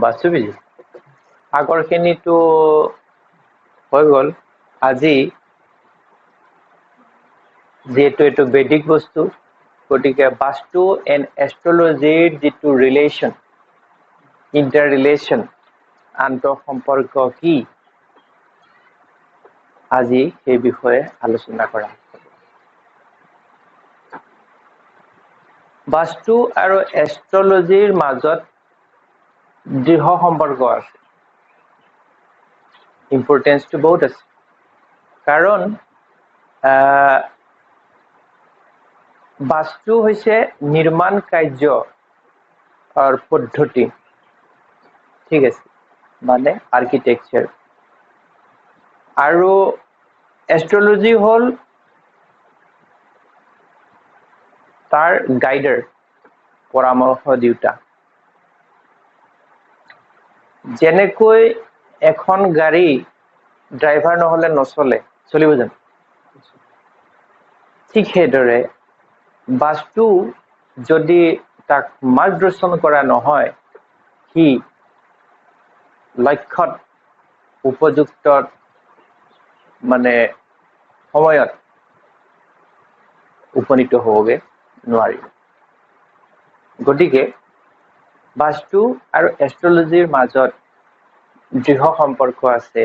বাস্তুবিজি আগৰখিনিতো হৈ গ'ল আজি যেহেতু এইটো বেদিক বস্তু গতিকে বাস্তু এণ্ড এষ্ট্ৰলজিৰ যিটো ৰিলেশ্যন ইণ্টাৰ ৰিলেশ্যন আন্তঃ সম্পৰ্ক কি আজি সেই বিষয়ে আলোচনা কৰা বাস্তু আৰু এষ্ট্ৰলজিৰ মাজত দৃঢ় সম্পৰ্ক আছে ইম্পৰ্টেন্সটো বহুত আছে কাৰণ বাস্তু হৈছে নিৰ্মাণ কাৰ্যৰ পদ্ধতি ঠিক আছে মানে আৰ্কিটেকচাৰ আৰু এষ্ট্ৰলজি হ'ল তাৰ গাইডাৰ পৰামৰ্শ দিওঁতা যেনেকৈ এখন গাড়ী ড্ৰাইভাৰ নহলে নচলে চলিব জানো ঠিক সেইদৰে বাস্তু যদি তাক মাৰ্গদৰ্শন কৰা নহয় সি লক্ষ্যত উপযুক্ত মানে সময়ত উপনীত হ'বগে নোৱাৰি গতিকে বাস্তু আৰু এষ্ট্ৰলজিৰ মাজত দৃঢ় সম্পৰ্ক আছে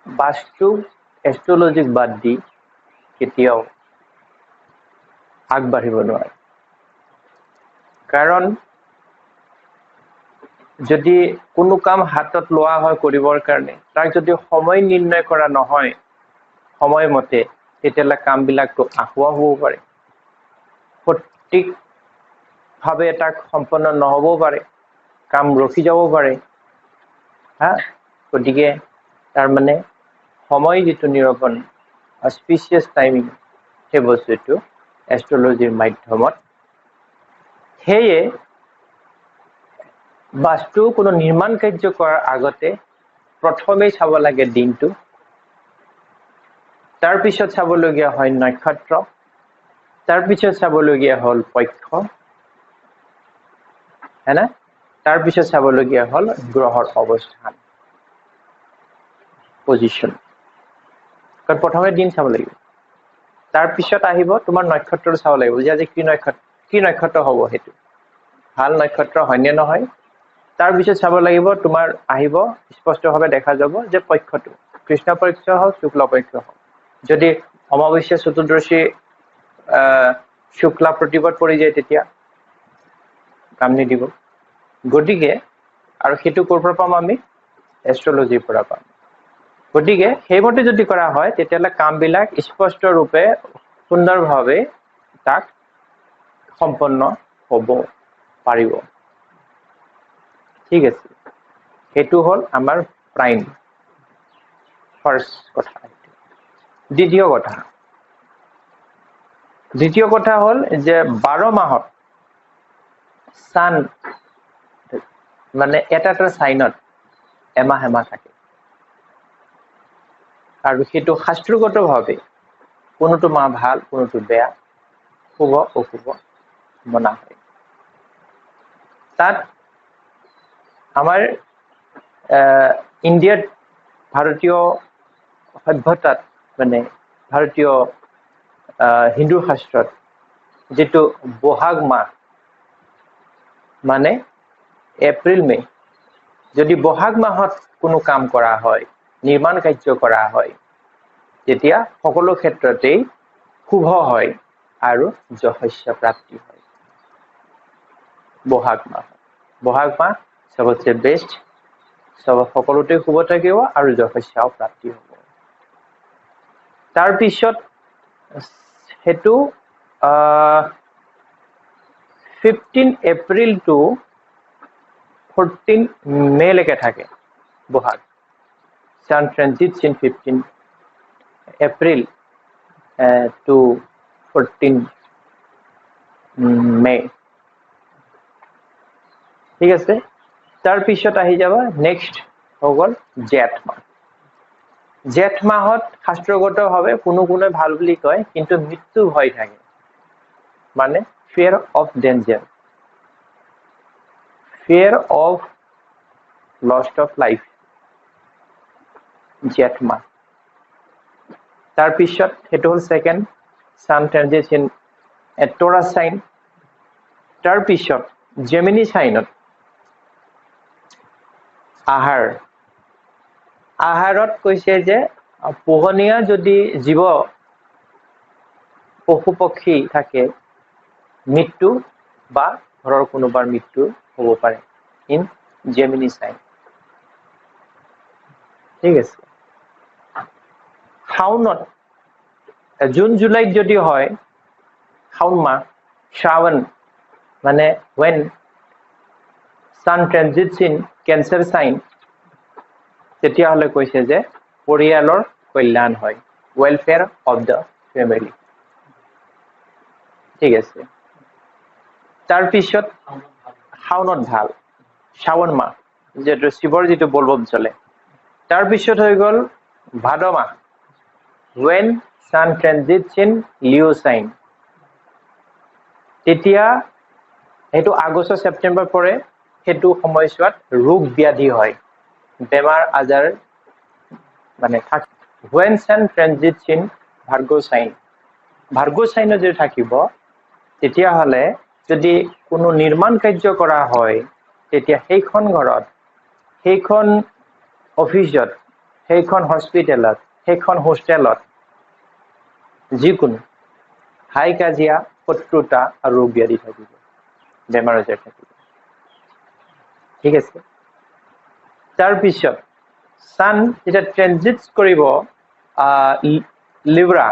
বাস্তু এষ্ট্ৰলজিক বাদ দি কেতিয়াও আগবাঢ়িব নোৱাৰে কাৰণ যদি কোনো কাম হাতত লোৱা হয় কৰিবৰ কাৰণে তাক যদি সময় নিৰ্ণয় কৰা নহয় সময়মতে তেতিয়াহ'লে কামবিলাকতো আগুৱা হ'ব পাৰে সঠিকভাৱে তাক সম্পন্ন নহ'বও পাৰে কাম ৰখি যাব পাৰে গতিকে তাৰমানে সময় যিটো নিৰূপণ অস্পিচিয়াছ টাইমিং সেই বস্তুটো এষ্ট্ৰলজিৰ মাধ্যমত সেয়ে বাস্তু কোনো নিৰ্মাণ কাৰ্য কৰাৰ আগতে প্ৰথমেই চাব লাগে দিনটো তাৰপিছত চাবলগীয়া হয় নক্ষত্ৰ তাৰপিছত চাবলগীয়া হ'ল পক্ষ হয়নে তাৰপিছত চাবলগীয়া হ'ল গ্ৰহৰ অৱস্থান পজিশ্যন কাৰণ প্ৰথমে দিন চাব লাগিব তাৰপিছত আহিব তোমাৰ নক্ষত্ৰটো চাব লাগিব যে আজি কি নক্ষত্ৰ হ'ব সেইটো ভাল নক্ষত্ৰ হয়নে নহয় তাৰপিছত চাব লাগিব তোমাৰ আহিব স্পষ্টভাৱে দেখা যাব যে পক্ষটো কৃষ্ণ পক্ষ হওক শুক্ল পক্ষ হওক যদি অমাৱস্যা চতুৰ্দশী শুক্লা প্ৰতিপদ পৰি যায় তেতিয়া কাম নিদিব গতিকে আৰু সেইটো ক'ৰ পৰা পাম আমি এষ্ট্ৰলজিৰ পৰা পাম গতিকে সেইমতে যদি কৰা হয় তেতিয়াহ'লে কামবিলাক স্পষ্ট ৰূপে সুন্দৰভাৱে তাক সম্পন্ন হ'ব পাৰিব ঠিক আছে সেইটো হ'ল আমাৰ প্ৰাইম ফাৰ্ষ্ট কথা দ্বিতীয় কথা হ'ল যে 12 মাহত চান মানে এটা চাইনত এমাহ থাকে আৰু সেইটো শাস্ত্ৰগতভাৱে কোনোটো মাহ ভাল কোনোটো বেয়া শুভ অশুভ মনা হয় তাত আমাৰ ইণ্ডিয়াত ভাৰতীয় সভ্যতাত মানে ভাৰতীয় হিন্দু শাস্ত্ৰত যেটো বহাগ মাহ মানে এপ্ৰিল মে যদি বহাগ মাহত কোনো কাম কৰা হয় নিৰ্মাণ কাৰ্য কৰা হয় তেতিয়া সকলো ক্ষেত্ৰতেই শুভ হয় আৰু যশস্য প্ৰাপ্তি হয় বহাগ মাহ সবতছে বেষ্ট সকলোতে শুভ থাকিব আৰু যশস্যও প্ৰাপ্তি হ'ব তাৰপিছত হেতু 15 এপ্ৰিল টু 14 মে লৈকে থাকে Bohag sun transits in 15 April to 14 May ঠিক আছে তাৰপিছত আহি যাব নেক্সট হৈ গ'ল জেঠ মাহত শাস্ত্ৰগতভাৱে কোনে ভাল বুলি কয় কিন্তু মৃত্যু ভয় থাকে মানে fear of danger fear of loss of life জেঠ মাহ তাৰ পিছত হেতু হল second sun transit in Taurus sign তাৰ পিছত Gemini signত আহাৰত কৈছে যে পোহনীয়া যদি জীৱ পশু পক্ষী থাকে মৃত্যু বা ঘৰৰ কোনোবাৰ মৃত্যু হ'ব পাৰে ইন Gemini sign ঠিক আছে শাওনত জুন জুলাইত যদি হয় শাওন মাহ শ্রাবণ মানে when sun transits in Cancer sign তেতিয়া হলে কৈছে যে পৰিয়ালৰ কল্যাণ হয় welfare of the family ঠিক আছে তাৰ পিছত শাওনত ভাল শ্ৰাবণ মাহ যেটো শিৱৰ যেটো বলবম চলে তাৰ পিছত হৈ গল ভাদ মাহ when sun transits in Leo sign তেতিয়া হেতু আগষ্ট সেপ্টেম্বৰ পৰে হেতু সময়ছোৱাত ৰোগ ব্যাধি হয় বেমাৰ আজাৰ মানে when sun transits in Virgo sign যদি থাকিব তেতিয়া হলে যদি কোনো নিৰ্মাণ কাৰ্য কৰা হয় তেতিয়া সেইখন ঘৰত সেইখন অফিচত সেইখন হস্পিটেলত সেইখন হোষ্টেলত যিকোনো হাই কাজিয়া শত্ৰুতা আৰু ৰোগ ব্যাধি থাকিব বেমাৰ আজাৰ থাকিব ঠিক আছে তাৰ পিছত sun এটা ট্ৰানজিটস কৰিব লিব্ৰা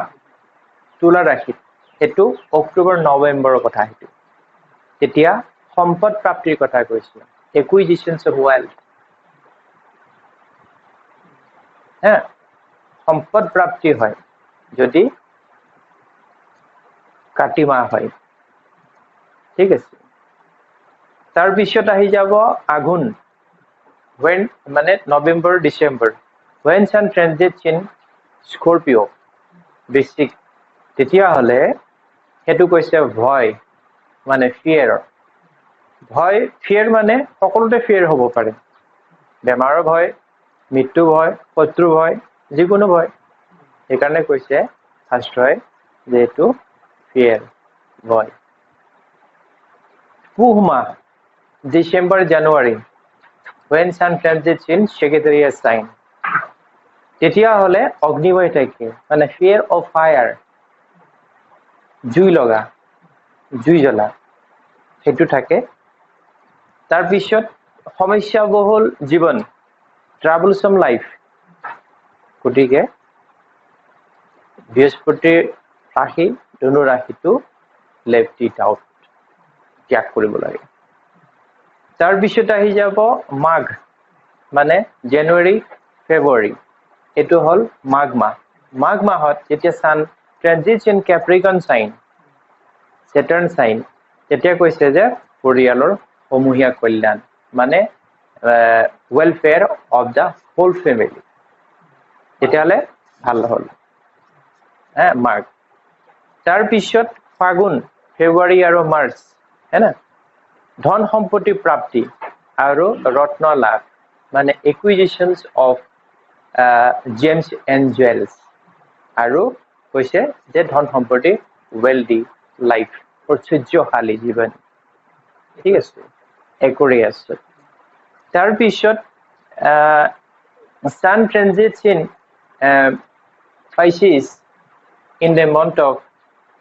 তুলা ৰাশিত হেতু অক্টোবৰ নৱেম্বৰৰ কথা হেতু তেতিয়া সম্পদ প্ৰাপ্তিৰ কথা কৈছিল acquisitions of wealth হ্যাঁ সম্পদ প্ৰাপ্তি হয় যদি কাতি মাহ হয় ঠিক আছে তাৰ পিছত আহি যাব আঘোণ when মানে November December when sun transits in Scorpio বৃশ্চিক তেতিয়া হলে হেতু কৈছে ভয় মানে fear মানে সকলোতে fear হ'ব পাৰে বেমাৰৰ ভয় মৃত্যু ভয় শত্ৰু ভয় যিকোনো ভয় সেইকাৰণে কৈছে শাস্ত্ৰই যে এটো fear ভয় পুহ মাহ ডিসেম্বৰ জানুৱাৰী when sun transits in Sagittarius sign তেতিয়া হলে অগ্নিভয় থাকে মানে fear of fire জুই জ্বলা হেতু থাকে তাৰ পিছত সমস্যা বহুল জীৱন troublesome life গতিকে বৃহস্পতিৰ ৰাশি ধনু ৰাশিটো left it out ত্যাগ কৰিব লাগে তাৰ পিছত আহি যাব মাঘ মানে জানুৱাৰী ফেব্ৰুৱাৰী এটো হল মাঘ মাহত যেতিয়া sun transits in Capricorn sign Saturn sign তেতিয়া কৈছে যে পৰিয়ালৰ সমূহীয়া কল্যাণ মানে welfare of the whole family তেতিয়ালে ভাল হল হ্যাঁ মাঘ তাৰ পিছত ফাগুন ফেব্ৰুৱাৰী আৰু মাৰ্চ হেনা ধন সম্পত্তি প্ৰাপ্তি আৰু ৰত্ন লাভ মানে acquisitions of gems and jewels আৰু কৈছে যে ধন সম্পত্তি wealthy life ঐশ্বৰ্যশালী জীৱন ঠিক আছে Aquarius তাৰ পিছত sun transits in Pisces in the month of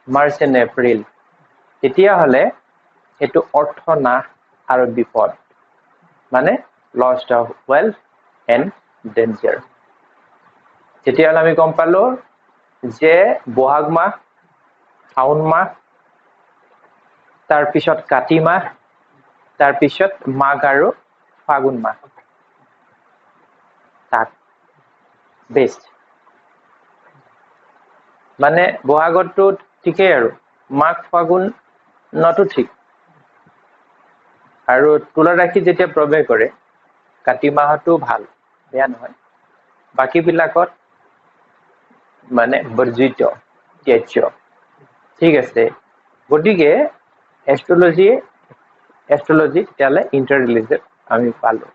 March and April তেতিয়া হলে এটো অৰ্থ নাশ আৰু বিপদ মানে loss of wealth and danger তেতিয়া আমি গম পালো যে বহাগ মাহ শাওন মাহ তাৰ পিছত কাতি মাহ তাৰ পিছত মাঘ আৰু ফাগুন মাহ তাক বেস্ট মানে বহাগতো ঠিকই আৰু মাঘ ফাগুন নটো ঠিক আৰু তুলা ৰাশি যেতিয়া প্ৰৱেশ কৰে কাতি মাহটো ভাল বেয়া নহয় বাকি বিলাকত মানে বৰ্জিত ত্যাজ্য ঠিক আছে গতিকে এস্ট্ৰোলজি এষ্ট্ৰলজি তেতিয়াহ'লে ইণ্টাৰ ৰিলেটেড আমি পালো।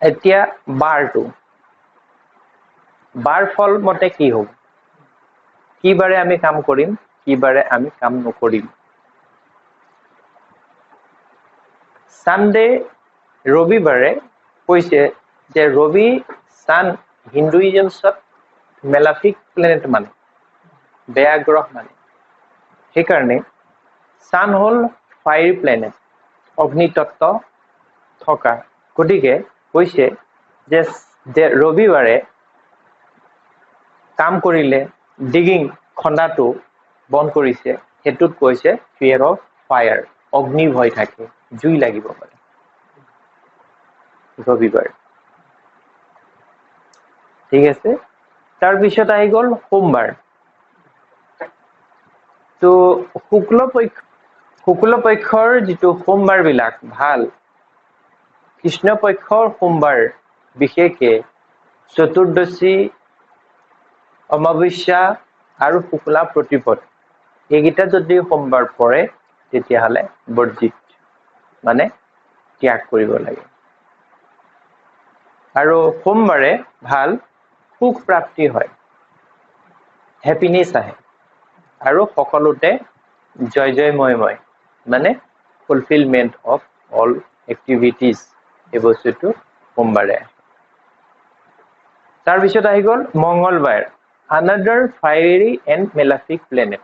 এতিয়া বাৰটো বাৰ ফল মতে কি হ'ব, কি বাৰে আমি কাম কৰিম, কি বাৰে আমি কাম নকৰিম। সানডে ৰবিবাৰে কৈছে যে ৰবি সান হিন্দুইজমছত মেলাফিক প্লেনেট মানে বেয়া গ্ৰহ মানে, সেইকাৰণে সান হ'ল ফায়াৰ প্লেনেট, অগ্নিতত্ত্ব থকা। গতিকে কৈছে যে ৰবিবাৰে কাম কৰিলে ডিগিং খন্দাটো বন্ধ কৰিছে, সেইটোত কৈছে ফিয়াৰ অফ ফায়াৰ, অগ্নি ভয় থাকে, জুই লাগিব পাৰে ৰবিবাৰ। ঠিক আছে, তাৰপিছত আহি গ'ল সোমবাৰ। তো শুক্ল পক্ষৰ যিটো সোমবাৰ বিলাক ভাল, কৃষ্ণ পক্ষৰ সোমবাৰ বিশেষকে চতুৰ্দশী, অমাৱস্যা আৰু শুক্লা প্ৰতিপদ, এইকেইটা যদি সোমবাৰ পৰে তেতিয়াহ'লে বৰ্জিত মানে ত্যাগ কৰিব লাগে। আৰু সোমবাৰে ভাল সুখ প্ৰাপ্তি হয়, হেপিনেছ আহে আৰু সকলোতে জয় জয়ময় মানে ফুলফিলমেণ্ট অফ অল এক্টিভিটিজ, এই বস্তুটো সোমবাৰে আহে। তাৰপিছত আহি গ'ল মংগলবাৰ, আনাদাৰ ফায়াৰী এণ্ড মেলাফিক প্লেনেট।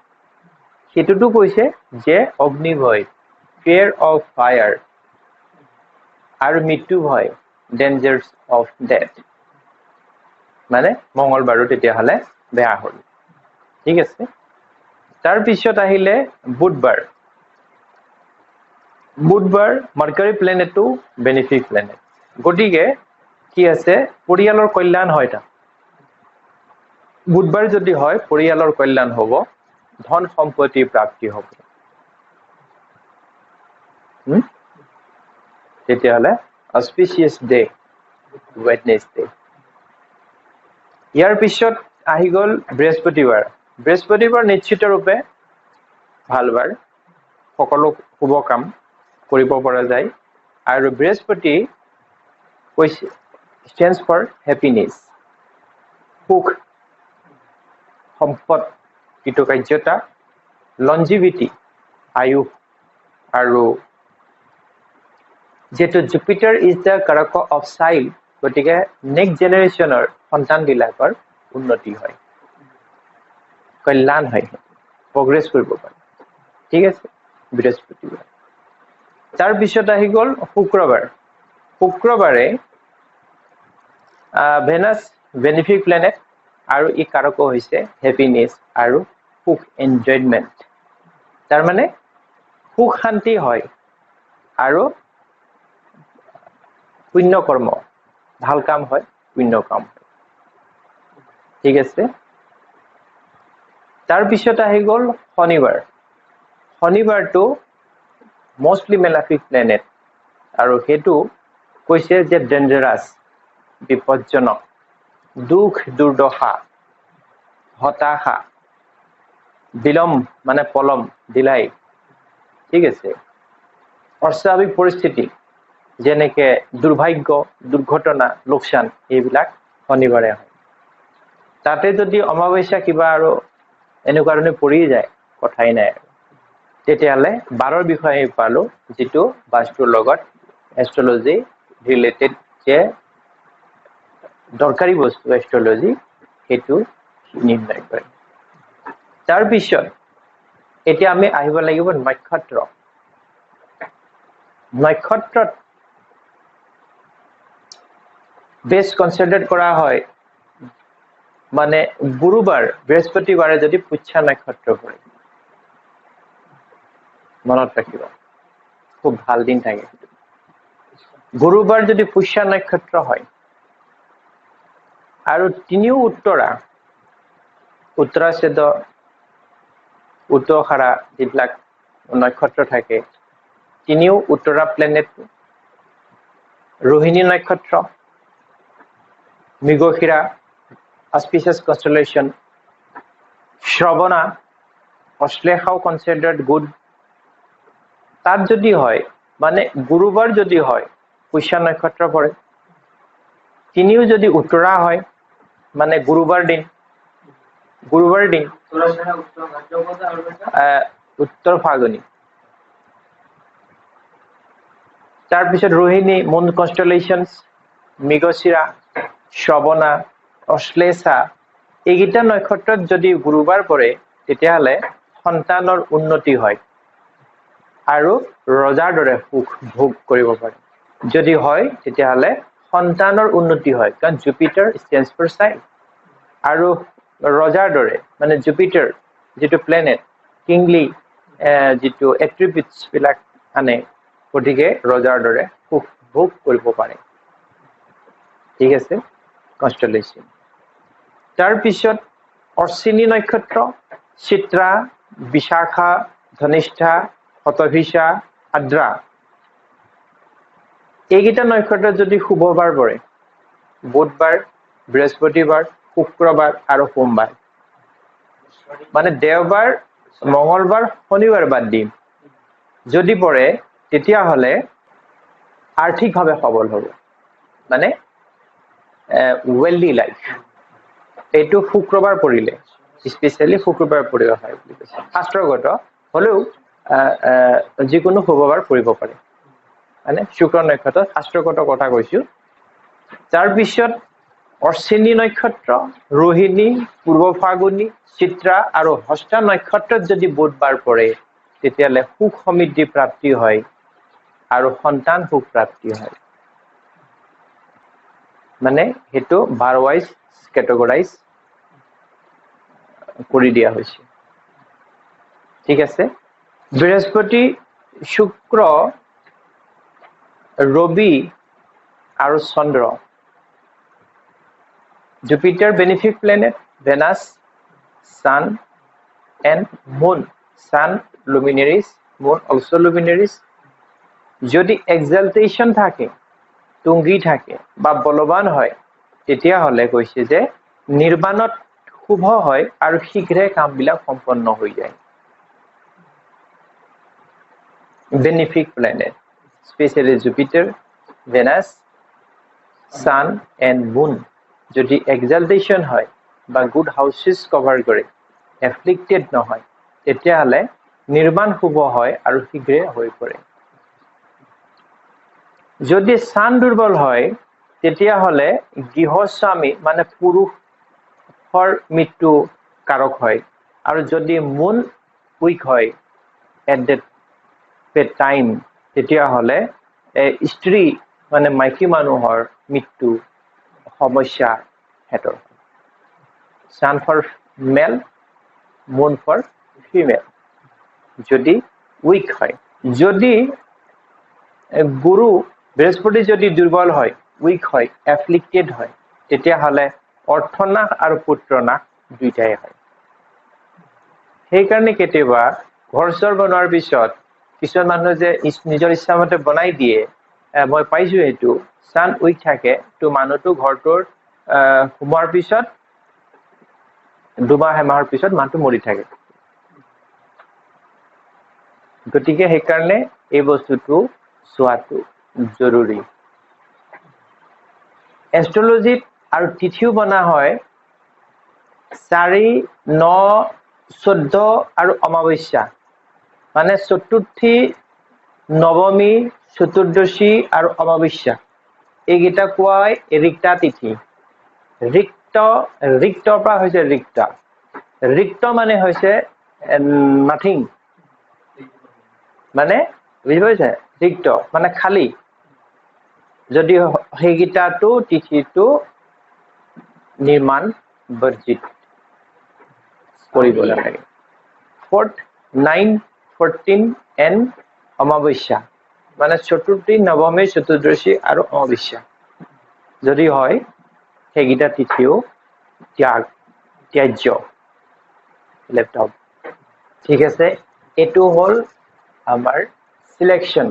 সেইটোতো কৈছে যে অগ্নিভয়, ফিয়াৰ অফ ফায়াৰ আৰু মৃত্যু ভয়, ডেঞ্জাৰ্ছ অফ ডেথ, মানে মংগলবাৰো তেতিয়াহ'লে বেয়া হ'ল। ঠিক আছে, তাৰপিছত আহিলে বুধবাৰ। বুধবাৰ মাৰ্কাৰী প্লেনেটটো বেনিফিক প্লেনেট, গতিকে কি আছে পৰিয়ালৰ কল্যাণ হয়। তাত বুধবাৰ যদি হয় পৰিয়ালৰ কল্যাণ হ'ব, ধন সম্পত্তি প্ৰাপ্তি হ'ব। তেতিয়াহ'লে অস্পিচিয়াছ ডে ৱেডনেছডে। ইয়াৰ পিছত আহি গ'ল বৃহস্পতিবাৰ। বৃহস্পতিবাৰ নিশ্চিত ৰূপে ভাল বাৰ, সকলো শুভ কাম কৰিব পৰা যায়। আৰু বৃহস্পতি কৈছে ষ্টেণ্ডছ ফৰ হেপিনেছ, সুখ, সম্পদ, কৃতকাৰ্যতা, লঞ্জিভিটি, আয়ুস। আৰু যিহেতু জুপিটাৰ ইজ দ্য কাৰক অফ চাইল্ড, গতিকে নেক্সট জেনেৰেশ্যনৰ সন্তানবিলাকৰ উন্নতি হয়, কল্যাণ হয়, প্ৰগ্ৰেছ কৰিব পাৰে। ঠিক আছে, বৃহস্পতিবাৰ। তাৰপিছত আহি গ'ল শুক্ৰবাৰ। শুক্ৰবাৰে ভেনাছ বেনিফিক প্লেনেট আৰু ই কাৰকো হৈছে হেপিনেছ আৰু সুখ, এনজয়মেণ্ট। তাৰমানে সুখ শান্তি হয় আৰু পুণ্য কৰ্ম, ভাল কাম হয়, পুণ্য কাম হয়। ঠিক আছে, তাৰপিছত আহি গ'ল শনিবাৰ। শনিবাৰটো মষ্টলি মেলাফিক প্লেনেট আৰু সেইটো কৈছে যে ডেঞ্জাৰাছ, বিপদজনক, দুখ দুৰ্দশা, হতাশা, বিলম্ব মানে পলম, দিলাই। ঠিক আছে, অস্বাভাৱিক পৰিস্থিতি যেনেকে দুৰ্ভাগ্য, দুৰ্ঘটনা, লোকচান, এইবিলাক শনিবাৰে হয়। তাতে যদি অমাৱস্যা কিবা আৰু এনেকুৱা ধৰণে পৰি যায়, কথাই নাই। তেতিয়াহ'লে বাৰৰ বিষয়ে আমি পালো, যিটো বাস্তুৰ লগত এষ্ট্ৰলজি ৰিলেটেড যে দৰকাৰী বস্তু এষ্ট্ৰলজি, সেইটো নিৰ্ণয় কৰে। তাৰপিছত এতিয়া আমি আহিব লাগিব নক্ষত্ৰ। নক্ষত্ৰত বেছ কনচিডাৰ কৰা হয় মানে গুৰুবাৰ, বৃহস্পতিবাৰে যদি পুষ্যা নক্ষত্ৰ পৰে, মনত ৰাখিব, খুব ভাল দিন থাকে। গুৰুবাৰ যদি পুষ্যা নক্ষত্ৰ হয় আৰু তিনিও উত্তৰাছেদ, উত্তৰখাৰা যিবিলাক নক্ষত্ৰ থাকে, তিনিও উত্তৰা প্লেনেট, ৰোহিণী নক্ষত্ৰ, মৃগশিৰা, অস্পিচিয়াছ কনষ্টেলেশ্যন, শ্ৰৱণা, অশ্লেষাও কনসিডাৰ্ড গুড তাত যদি হয় মানে গুৰুবাৰ যদি হয় পুষ্য নক্ষত্ৰ পৰে তিনিও যদি উত্তৰা হয় মানে গুৰুবাৰ দিন উত্তৰ ফাগুনি তাৰপিছত ৰোহিণী মুন কনষ্টেলেশ্যনছ মৃগশিৰা শ্ৰৱণা অশ্লেষা এইকেইটা নক্ষত্ৰত যদি গুৰুবাৰ পৰে তেতিয়াহ'লে সন্তানৰ উন্নতি হয় আৰু ৰজাৰ দৰে সুখ ভোগ কৰিব পাৰে যদি হয় তেতিয়াহ'লে সন্তানৰ উন্নতি হয় কাৰণ জুপিটাৰ ষ্টেণ্ডছ ফৰ চাইল্ড আৰু ৰজাৰ দৰে মানে জুপিটাৰ যেটো প্লেনেট কিংলি যেটো এট্ৰিবিউটছ বিলাক আনে গতিকে ৰজাৰ দৰে সুখ ভোগ কৰিব পাৰে ঠিক আছে কনষ্টেলেশ্যন তাৰপিছত অশ্বিনী নক্ষত্ৰ চিত্ৰা বিশাখা ধনিষ্ঠা শতভিষা আদ্ৰা এইকেইটা নক্ষত্ৰত যদি শুভবাৰ পৰে বুধবাৰ বৃহস্পতিবাৰ শুক্ৰবাৰ আৰু সোমবাৰ মানে দেওবাৰ মঙ্গলবাৰ শনিবাৰ বাদ দিম যদি পৰে তেতিয়াহ'লে আৰ্থিকভাৱে সবল হ'ব মানে ৱেলডি লাইফ এইটো শুক্ৰবাৰ পৰিলে স্পেচিয়েলি শুক্ৰবাৰ পৰিব হয় বুলি কৈছে শাস্ত্ৰগত হ'লেও যিকোনো শুভবাৰ পৰিব পাৰে মানে শুক্ৰ নক্ষত্ৰত শাস্ত্ৰগত কথা কৈছো তাৰপিছত অশ্বিনী নক্ষত্ৰ ৰোহিণী পূৰ্ব ফাগুনী চিত্ৰা আৰু হস্তা নক্ষত্ৰত যদি বুধবাৰ পৰে তেতিয়াহ'লে সুখ সমৃদ্ধি প্ৰাপ্তি হয় আৰু সন্তান সুখ প্ৰাপ্তি হয় মানে হেতু বাৰ ওয়াইজ ক্যাটেগৰাইজ কৰি দিয়া হৈছে ঠিক আছে বৃহস্পতি শুক্ৰ ৰবি আৰু Chandra Jupiter benefic planet Venus sun and moon sun luminaries moon also luminaries যদি এক্সালটেশন থাকে তুঙ্গি থাকে বা বলবান হয় তেতিয়া হলে কৈছে যে নিৰ্বাণত শুভ হয় আৰু শীঘ্ৰে কামবিলাক সম্পন্ন হৈ যায় benefic planet specially Jupiter Venus sun and moon যদি এক্সালটেশন হয় বা গুড হাউসেস কভার করে এফ্লিক্টেড নহয় তেতিয়াহলে নিৰ্মাণ শুভ হয় আৰু শীঘ্ৰে হৈ পৰে যদি সান দুৰ্বল হয় তেতিয়াহলে গৃহস্বামী মানে পুৰুষৰ মৃত্যু কাৰক হয় আৰু যদি মুন উইক হয় এট দ্যাট টাইম তেতিয়াহলে স্ত্ৰী মানে মাইকী মানুহৰ মৃত্যু সমস্যা হেতৰ sun for male moon for female যদি উইক হয় যদি গুরু বৃহস্পতি যদি দুর্বল হয় উইক হয় এফ্লিক্টেড হয় তেতিয়া হলে অৰ্থনাশ আৰু পুত্ৰনাশ দুইটাই হয় সেই কাৰণে কেতিয়াবা ঘৰচৰ বনোৱাৰ পিছত কিছুমান মানুহ যে নিজৰ ইচ্ছামতে বনাই দিয়ে মই পাইছো এটো সান উইক থাকে তো মানুহটো ঘৰটোৰ সোমাৰ পিছত দুমাহ এমাহৰ পিছত মানুহটো মৰি থাকে গতিকে সেই কাৰণে এই বস্তুটো চোৱাটো জৰুৰী এষ্ট্ৰোলজিত আৰু তিথিও বনা হয় 4 9 14 আৰু অমাৱস্যা মানে চতুৰ্থী নৱমী চতুৰ্দশী আৰু অমাৱস্যা এইকেইটা কোৱাই ৰিক্তা তিথি ৰিক্তৰ পৰা হৈছে ৰিক্ত মানে হৈছে নাথিং মানে বুজি পাইছে ৰিক্ত মানে খালি যদি হেগিটাটো তিথিটো নিৰ্মাণ বৰ্জিত কৰিব লাগে 4th 9 14 and অমাৱস্যা মানে চতুৰ্থী নৱমী চতুৰ্দশী আৰু অমাৱস্যা যদি হয় হেগিটা তিথিও ত্যাজ্য লেপটপ ঠিক আছে এটো হল আমাৰ সিলেকশন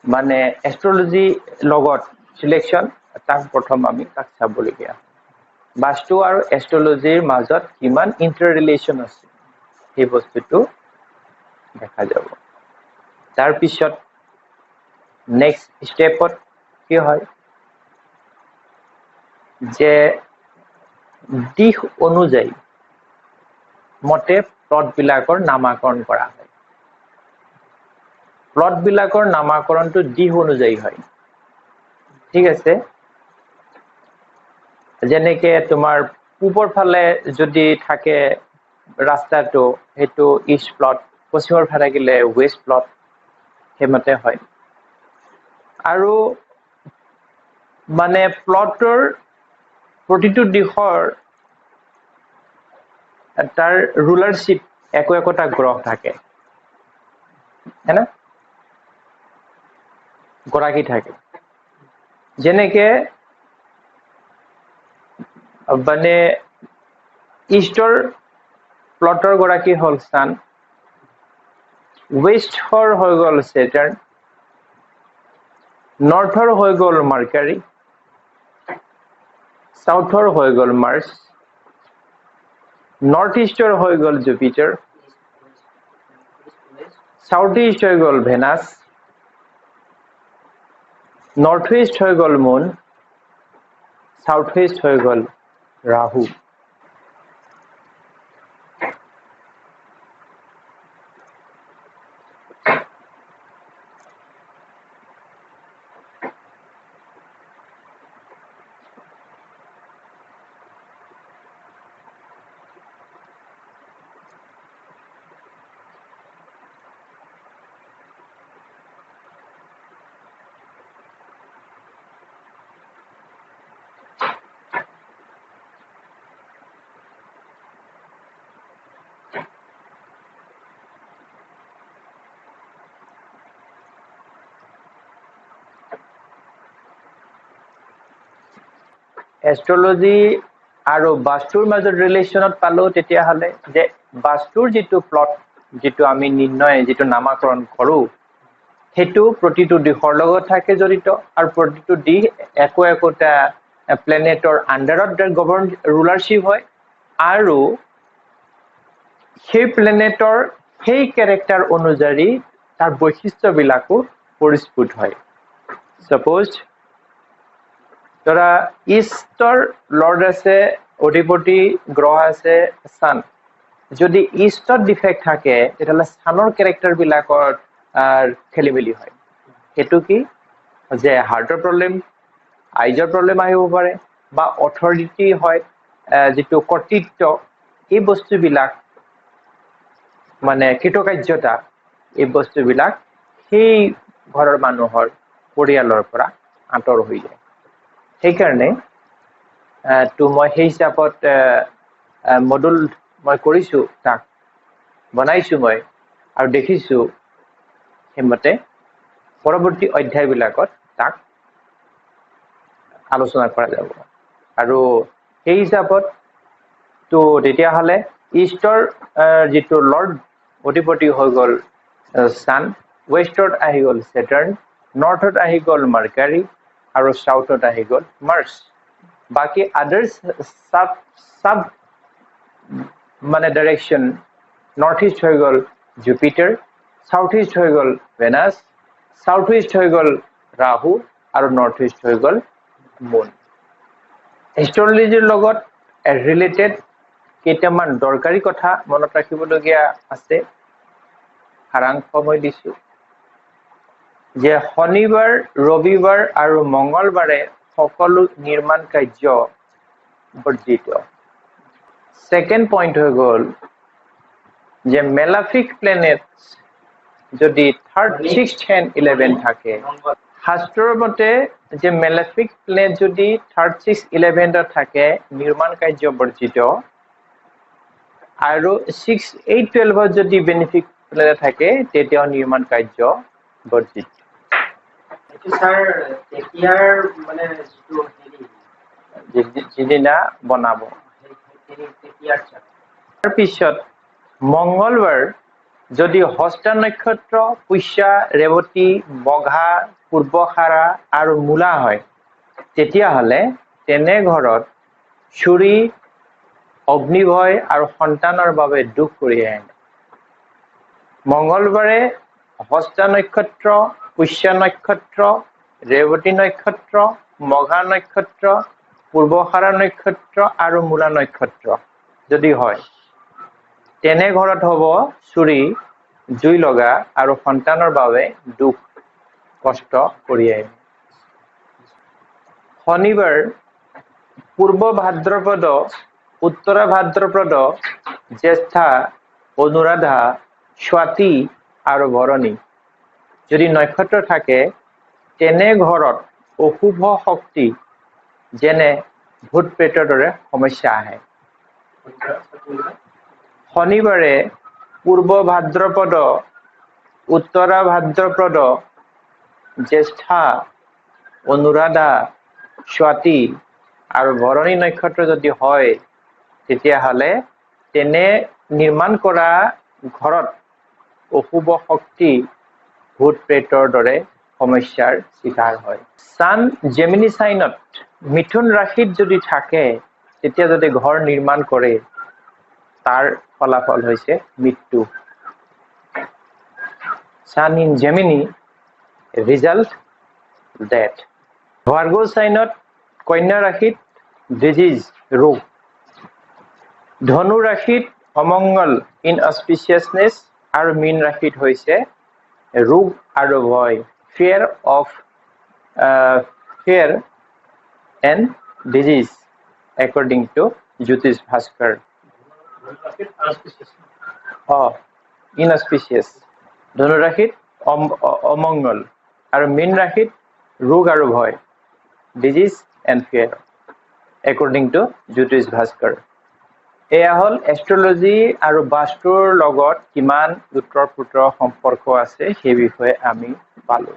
মানে এস্ট্ৰোলজি লগত সিলেকশন তাক প্ৰথম আমি তাক চাবলগীয়া বাস্তু আৰু এস্ট্ৰোলজিৰ মাজত কিমান ইন্টাৰ ৰিলেশন আছে সেই বস্তুটো দেখা যাব তাৰ পিছত নেক্সট স্টেপত কি হয় যে দিশ অনুযায়ী মতে প্লট বিলাকৰ নামাকৰণ কৰা হয় প্লট বিলাকৰ নামাকৰণটো দিশ অনুযায়ী হয় ঠিক আছে যেনেকে তোমাৰ পূবৰ ফালে যদি থাকে ৰাস্তাটো হেতু ইষ্ট প্লট পশ্চিমৰ ফালে থাকিলে ওয়েস্ট প্লট হেমতে হয় আৰু মানে প্লটৰ প্ৰতিটো দিশৰ তাৰ ৰুলাৰশিপ একোটা গ্ৰহ থাকে হেনা গৰাকী থাকে যেনেকে মানে ইষ্টৰ প্লটৰ গৰাকী হল সান ওয়েস্টৰ হৈ গল সেটাৰ্ন নৰ্থৰ হৈ গল মাৰ্কাৰী সাউথৰ হৈ গল মাৰ্চ নৰ্থ ইষ্টৰ হৈ গল জুপিটাৰ সাউথ ইষ্ট হৈ গল ভেনাস নৰ্থ ইষ্ট হৈ গল মুন সাউথ ইষ্ট হৈ গল ৰাহু এষ্ট্ৰলজি আৰু বাস্তুৰ মাজত ৰিলেশ্যনত পালো তেতিয়া হলে যে বাস্তুৰ যেটো প্লট যেটো আমি নিৰ্ণয় যেটো নামাকৰণ কৰো হেতু প্ৰতিটো দিশৰ লগত থাকে জড়িত আৰু প্ৰতিটো দিশ একোটা প্লেনেটৰ আন্ডাৰত গভৰ্ন ৰুলাৰশিপ হয় আৰু সেই প্লেনেটৰ সেই ক্যাৰেক্টাৰ অনুযায়ী তাৰ বৈশিষ্ট্যবিলাকো পৰিস্ফুট হয় সাপোজ তোৰা ইষ্টৰ লৰ্ড আছে অধিপতি গ্ৰহ আছে সান যদি ইষ্টত ডিফেক্ট থাকে তেতিয়াহলে সানৰ ক্যাৰেক্টাৰ বিলাকৰ খেলিমেলি হয় হেতু কি যে হাৰ্টৰ প্ৰবলেম আইজৰ প্ৰবলেম আহিব পাৰে বা অথৰিটি হয় যেটো কৰ্তৃত্ব এই বস্তুবিলাক মানে কৃতকাৰ্যতা এই বস্তুবিলাক সেই ঘৰৰ মানুহৰ পৰিয়ালৰ পৰা আঁতৰ হৈ যায় সেইকাৰণে তো মই সেই হিচাপত মডুল মই কৰিছো তাক বনাইছো মই আৰু দেখিছো হেমতে পৰৱৰ্তী অধ্যায়বিলাকত তাক আলোচনা কৰা যাব আৰু সেই হিচাপত তো তেতিয়া হলে ইষ্টৰ যেটো লৰ্ড অধিপতি হৈ গল সান ওয়েস্টত আহি গল সেটাৰ্ন নৰ্থত আহি গল মাৰ্কাৰী আৰু সাউথত আহি গল মাৰ্চ বাকি আদাৰ্স সাব মানে ডাইৰেকশন নৰ্থ ইষ্ট হৈ গল জুপিটাৰ সাউথ ইষ্ট হৈ গল ভেনাস সাউথ ইষ্ট হৈ গল ৰাহু আৰু নৰ্থ ইষ্ট হৈ গল মুন এষ্ট্ৰলজিৰ লগত ৰিলেটেড কেইটামান দৰকাৰী কথা মনত ৰাখিবলগীয়া আছে সাৰাংশ মই দিছো যে শনিবাৰ ৰবিবাৰ আৰু মঙ্গলবাৰে সকলো নিৰ্মাণ কাৰ্য বৰ্জিত সেকেন্ড পইণ্ট হৈ গল যে মেলাফিক প্লেনেট যদি 3rd 6th and 11 থাকে শাস্ত্ৰৰ মতে যে মেলাফিক প্লেনেট যদি 3rd 6th 11 থাকে নিৰ্মাণ কাৰ্য বৰ্জিত আৰু 6 8 12 যদি বেনিফিক প্লেনেট থাকে তেতিয়া নিৰ্মাণ কাৰ্য বৰ্জিত এটো স্যাৰ তেতিয়াৰ মানে যেদিনা বনাব তাৰ পিছত মঙ্গলবাৰ যদি হস্ত নক্ষত্ৰ পুষ্যা ৰেৱতী মঘা পূৰ্বখাৰা আৰু মূলা হয় তেতিয়া হলে তেনে ঘৰত চুৰি অগ্নিভয় আৰু সন্তানৰ বাবে দুখ কৰি আনে মঙ্গলবাৰে হস্তা নক্ষত্ৰ, পুষ্য নক্ষত্ৰ, ৰেৱতী নক্ষত্ৰ, মঘা নক্ষত্ৰ, পূৰ্বষাৰা নক্ষত্ৰ আৰু মূলা নক্ষত্ৰ যদি হয়, তেনে ঘৰত হ'ব চুৰি, জুই লগা আৰু সন্তানৰ বাবে দুখ কষ্ট কঢ়িয়াই। শনিবাৰ পূৰ্ব ভাদ্ৰপদ, উত্তৰা ভাদ্ৰপদ, জ্যেষ্ঠা, অনুৰাধা, স্বাতী আৰু ভৰণী যদি নক্ষত্ৰ থাকে, তেনে ঘৰত অশুভ শক্তি যেনে ভূত প্ৰেতৰ দৰে সমস্যা আহে। শনিবাৰে পূৰ্ব ভাদ্ৰপদ, উত্তৰা ভাদ্ৰপদ, জ্যেষ্ঠা, অনুৰাধা, স্বাতী আৰু ভৰণী নক্ষত্ৰ যদি হয়, তেতিয়াহ'লে তেনে নিৰ্মাণ কৰা ঘৰত অশুভ শক্তি ভূত প্ৰেতৰ দৰে সমস্যাৰ শিকাৰ হয়। চান জেমিনি চাইনত মিথুন ৰাশিত যদি থাকে, তেতিয়া যদি ঘৰ নিৰ্মাণ কৰে, তাৰ ফলাফল হৈছে মৃত্যু। চান in Gemini, result death. Virgo চাইনত কন্যা ৰাশিত ডিজিজ ৰোগ, ধনু ৰাশিত অমংগল ইনঅস্পিচিয়াছনেছ আৰু মীন ৰাশিত হৈছে ৰোগ আৰু ভয়, fear and disease according to Jyotish Bhaskar. Inauspicious. ধনু ৰাশিত অমংগল আৰু মীন ৰাশিত ৰোগ আৰু ভয়, disease and fear according to Jyotish Bhaskar. এয়া হ'ল এষ্ট্ৰলজি আৰু বাস্তুৰ লগত কিমান উত্তৰ-পুত্ৰ সম্পৰ্ক আছে সেই বিষয়ে আমি পালো।